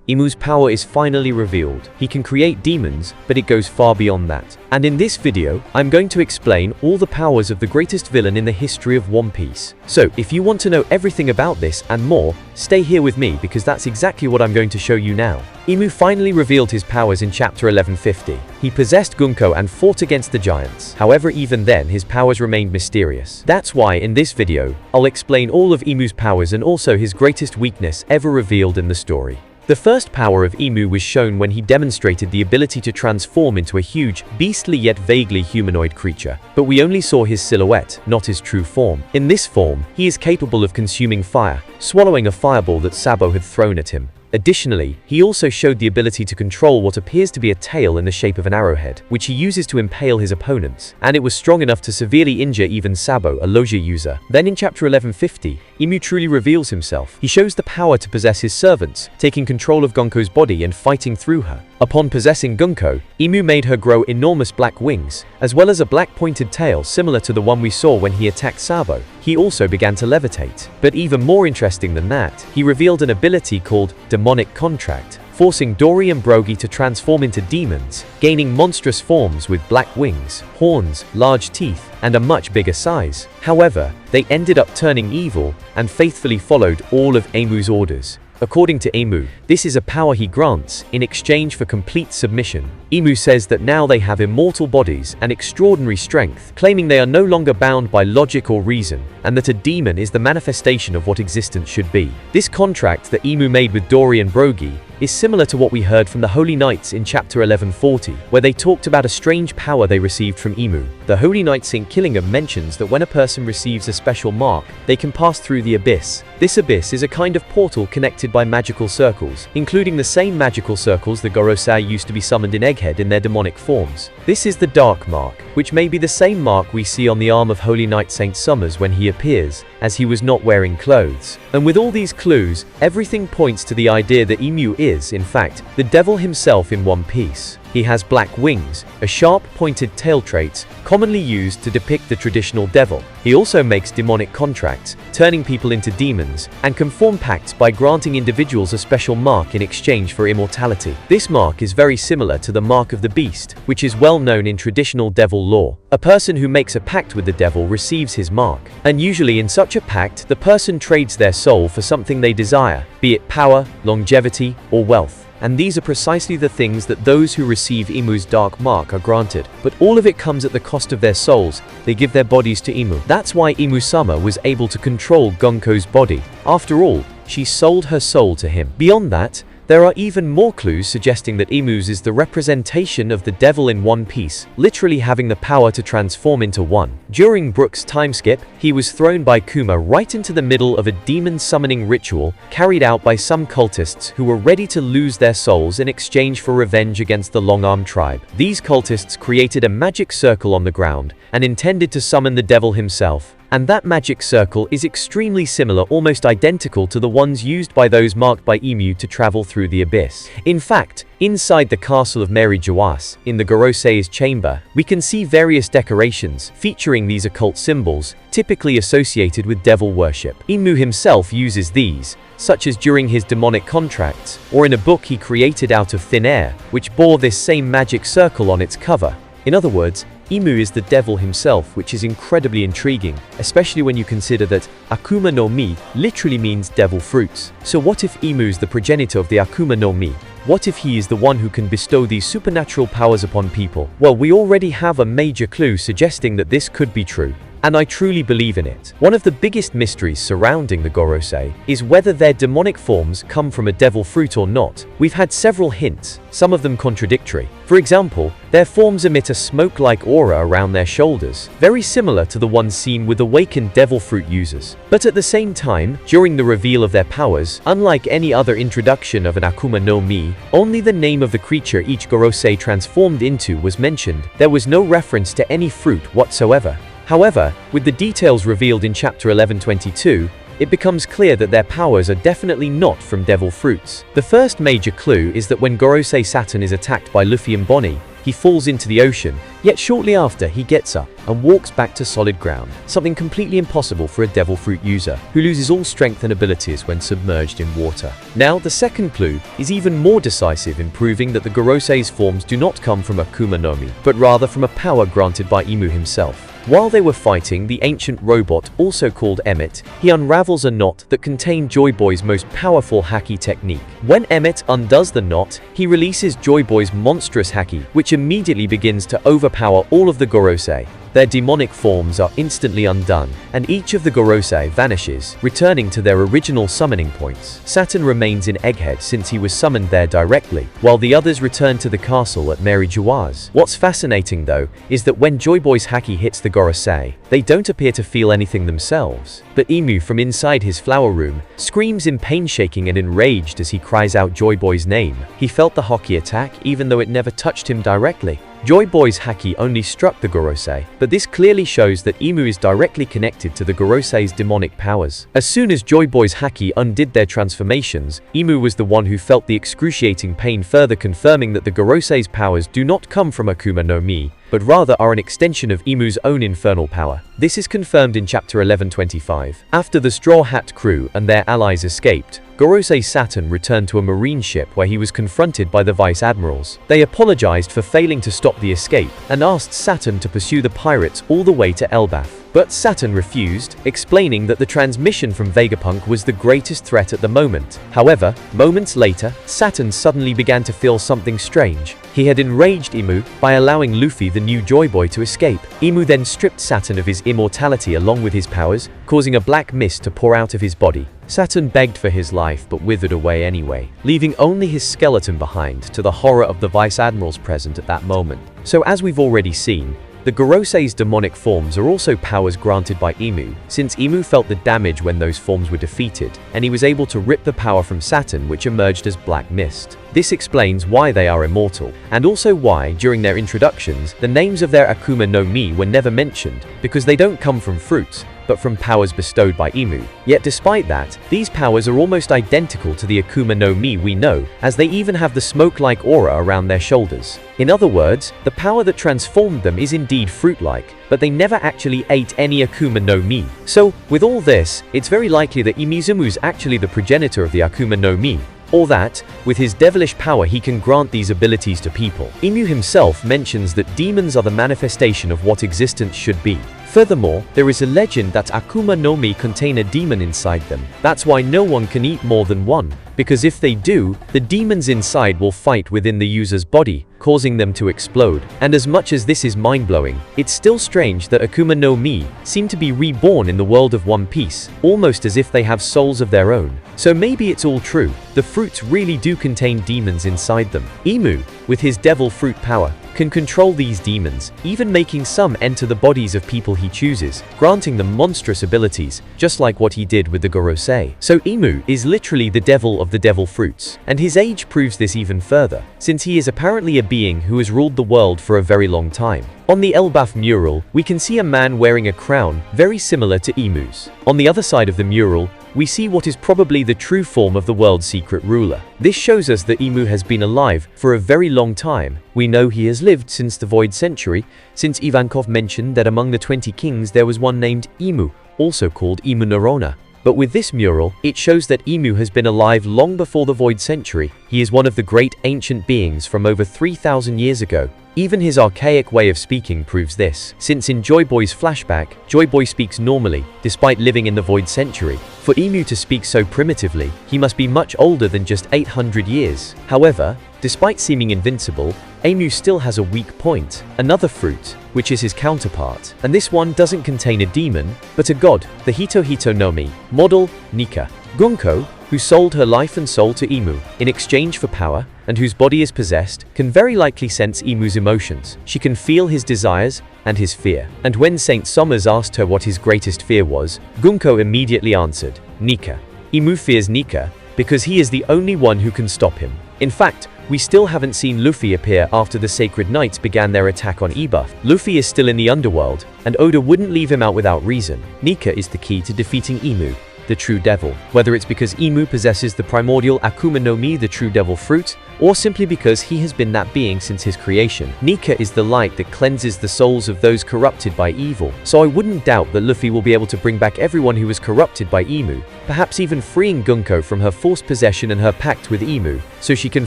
Imu's power is finally revealed. He can create demons, but it goes far beyond that. And in this video, I'm going to explain all the powers of the greatest villain in the history of One Piece. So, if you want to know everything about this and more, stay here with me because that's exactly what I'm going to show you now. Imu finally revealed his powers in chapter 1150. He possessed Gunko and fought against the giants. However, even then, his powers remained mysterious. That's why, in this video, I'll explain all of Imu's powers and also his greatest weakness ever revealed in the story. The first power of Imu was shown when he demonstrated the ability to transform into a huge, beastly yet vaguely humanoid creature. But we only saw his silhouette, not his true form. In this form, he is capable of consuming fire, swallowing a fireball that Sabo had thrown at him. Additionally, he also showed the ability to control what appears to be a tail in the shape of an arrowhead, which he uses to impale his opponents, and it was strong enough to severely injure even Sabo, a Logia user. Then in chapter 1150, Imu truly reveals himself. He shows the power to possess his servants, taking control of Gunko's body and fighting through her. Upon possessing Gunko, Imu made her grow enormous black wings, as well as a black pointed tail similar to the one we saw when he attacked Sabo. He also began to levitate. But even more interesting than that, he revealed an ability called demonic contract, forcing Dory and Brogy to transform into demons, gaining monstrous forms with black wings, horns, large teeth, and a much bigger size. However, they ended up turning evil and faithfully followed all of Imu's orders. According to Imu, this is a power he grants in exchange for complete submission. Imu says that now they have immortal bodies and extraordinary strength, claiming they are no longer bound by logic or reason, and that a demon is the manifestation of what existence should be. This contract that Imu made with Dory and Brogy is similar to what we heard from the Holy Knights in chapter 1140, where they talked about a strange power they received from Imu. The Holy Knight St. Killingham mentions that when a person receives a special mark, they can pass through the abyss. This abyss is a kind of portal connected by magical circles, including the same magical circles the Gorosei used to be summoned in Egghead in their demonic forms. This is the Dark Mark, which may be the same mark we see on the arm of Holy Knight St. Summers when he appears, as he was not wearing clothes. And with all these clues, everything points to the idea that Imu is, in fact, the devil himself in One Piece. He has black wings, a sharp pointed tail trait, commonly used to depict the traditional devil. He also makes demonic contracts, turning people into demons, and can form pacts by granting individuals a special mark in exchange for immortality. This mark is very similar to the mark of the beast, which is well known in traditional devil lore. A person who makes a pact with the devil receives his mark, and usually in such a pact, the person trades their soul for something they desire, be it power, longevity, or wealth. And these are precisely the things that those who receive Imu's dark mark are granted. But all of it comes at the cost of their souls. They give their bodies to Imu. That's why Imu-sama was able to control Gunko's body. After all, she sold her soul to him. Beyond that, there are even more clues suggesting that Imu's is the representation of the devil in One Piece, literally having the power to transform into one. During Brook's time skip, he was thrown by Kuma right into the middle of a demon summoning ritual carried out by some cultists who were ready to lose their souls in exchange for revenge against the Long-Arm tribe. These cultists created a magic circle on the ground and intended to summon the devil himself. And that magic circle is extremely similar, almost identical to the ones used by those marked by Imu to travel through the abyss. In fact, inside the castle of Mary Jawas, in the Gorosei's chamber, we can see various decorations featuring these occult symbols, typically associated with devil worship. Imu himself uses these, such as during his demonic contracts, or in a book he created out of thin air, which bore this same magic circle on its cover. In other words, Imu is the devil himself, which is incredibly intriguing, especially when you consider that Akuma no Mi literally means devil fruits. So what if Imu's the progenitor of the Akuma no Mi? What if he is the one who can bestow these supernatural powers upon people? Well, we already have a major clue suggesting that this could be true. And I truly believe in it. One of the biggest mysteries surrounding the Gorosei is whether their demonic forms come from a devil fruit or not. We've had several hints, some of them contradictory. For example, their forms emit a smoke-like aura around their shoulders, very similar to the ones seen with awakened devil fruit users. But at the same time, during the reveal of their powers, unlike any other introduction of an Akuma no Mi, only the name of the creature each Gorosei transformed into was mentioned. There was no reference to any fruit whatsoever. However, with the details revealed in chapter 1122, it becomes clear that their powers are definitely not from devil fruits. The first major clue is that when Gorosei Saturn is attacked by Luffy and Bonnie, he falls into the ocean, yet shortly after he gets up and walks back to solid ground, something completely impossible for a devil fruit user, who loses all strength and abilities when submerged in water. Now, the second clue is even more decisive in proving that the Gorosei's forms do not come from Akuma no Mi, but rather from a power granted by Imu himself. While they were fighting the ancient robot, also called Emmet, he unravels a knot that contained Joy Boy's most powerful haki technique. When Emmet undoes the knot, he releases Joy Boy's monstrous haki, which immediately begins to overpower all of the Gorosei. Their demonic forms are instantly undone, and each of the Gorosei vanishes, returning to their original summoning points. Saturn remains in Egghead since he was summoned there directly, while the others return to the castle at Mary Juarez. What's fascinating though, is that when Joy Boy's haki hits the Gorosei, they don't appear to feel anything themselves. But Imu from inside his flower room screams in pain, shaking and enraged as he cries out Joy Boy's name. He felt the haki attack even though it never touched him directly. Joy Boy's haki only struck the Gorosei, but this clearly shows that Imu is directly connected to the Gorosei's demonic powers. As soon as Joy Boy's haki undid their transformations, Imu was the one who felt the excruciating pain, further confirming that the Gorosei's powers do not come from Akuma no Mi, but rather are an extension of Imu's own infernal power. This is confirmed in chapter 1125. After the Straw Hat crew and their allies escaped, Gorosei Saturn returned to a marine ship where he was confronted by the vice admirals. They apologized for failing to stop the escape and asked Saturn to pursue the pirates all the way to Elbaf. But Saturn refused, explaining that the transmission from Vegapunk was the greatest threat at the moment. However, moments later, Saturn suddenly began to feel something strange. He had enraged Imu by allowing Luffy, the new Joy Boy, to escape. Imu then stripped Saturn of his immortality along with his powers, causing a black mist to pour out of his body. Saturn begged for his life but withered away anyway, leaving only his skeleton behind, to the horror of the vice admirals present at that moment. So as we've already seen, the Gorosei's demonic forms are also powers granted by Imu, since Imu felt the damage when those forms were defeated, and he was able to rip the power from Saturn, which emerged as black mist. This explains why they are immortal, and also why, during their introductions, the names of their Akuma no Mi were never mentioned, because they don't come from fruits, but from powers bestowed by Imu. Yet despite that, these powers are almost identical to the Akuma no Mi we know, as they even have the smoke-like aura around their shoulders. In other words, the power that transformed them is indeed fruit-like, but they never actually ate any Akuma no Mi. So, with all this, it's very likely that Izumu's actually the progenitor of the Akuma no Mi, or that, with his devilish power, he can grant these abilities to people. Imu himself mentions that demons are the manifestation of what existence should be. Furthermore, there is a legend that Akuma no Mi contain a demon inside them. That's why no one can eat more than one, because if they do, the demons inside will fight within the user's body, causing them to explode. And as much as this is mind-blowing, it's still strange that Akuma no Mi seem to be reborn in the world of One Piece, almost as if they have souls of their own. So maybe it's all true. The fruits really do contain demons inside them. Imu, with his devil fruit power, can control these demons, even making some enter the bodies of people he chooses, granting them monstrous abilities, just like what he did with the Gorosei. So Imu is literally the devil of the devil fruits, and his age proves this even further, since he is apparently a being who has ruled the world for a very long time. On the Elbaf mural, we can see a man wearing a crown very similar to Imu's. On the other side of the mural, we see what is probably the true form of the world's secret ruler. This shows us that Imu has been alive for a very long time. We know he has lived since the Void Century, since Ivankov mentioned that among the 20 kings there was one named Imu, also called Imu Narona. But with this mural, it shows that Imu has been alive long before the Void Century. He is one of the great ancient beings from over 3,000 years ago. Even his archaic way of speaking proves this, since in Joy Boy's flashback, Joy Boy speaks normally, despite living in the Void Century. For Imu to speak so primitively, he must be much older than just 800 years. However, despite seeming invincible, Imu still has a weak point, another fruit, which is his counterpart. And this one doesn't contain a demon, but a god, the Hito no Mi, model, Nika. Gunko, who sold her life and soul to Imu in exchange for power, and whose body is possessed, can very likely sense Imu's emotions. She can feel his desires and his fear. And when Saint Somers asked her what his greatest fear was, Gunko immediately answered, Nika. Imu fears Nika because he is the only one who can stop him. In fact, we still haven't seen Luffy appear after the Sacred Knights began their attack on Ebuff. Luffy is still in the underworld, and Oda wouldn't leave him out without reason. Nika is the key to defeating Imu, the true devil. Whether it's because Imu possesses the primordial Akuma no Mi, the true devil fruit, or simply because he has been that being since his creation. Nika is the light that cleanses the souls of those corrupted by evil, so I wouldn't doubt that Luffy will be able to bring back everyone who was corrupted by Imu, perhaps even freeing Gunko from her forced possession and her pact with Imu, so she can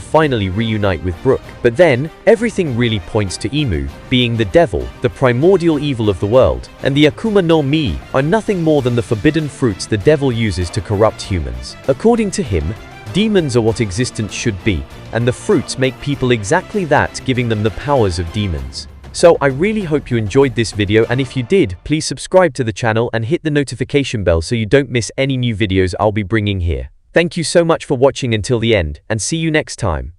finally reunite with Brook. But then, everything really points to Imu being the devil, the primordial evil of the world, and the Akuma no Mi are nothing more than the forbidden fruits the devil uses to corrupt humans. According to him, demons are what existence should be, and the fruits make people exactly that, giving them the powers of demons. So I really hope you enjoyed this video, and if you did, please subscribe to the channel and hit the notification bell so you don't miss any new videos I'll be bringing here. Thank you so much for watching until the end, and see you next time.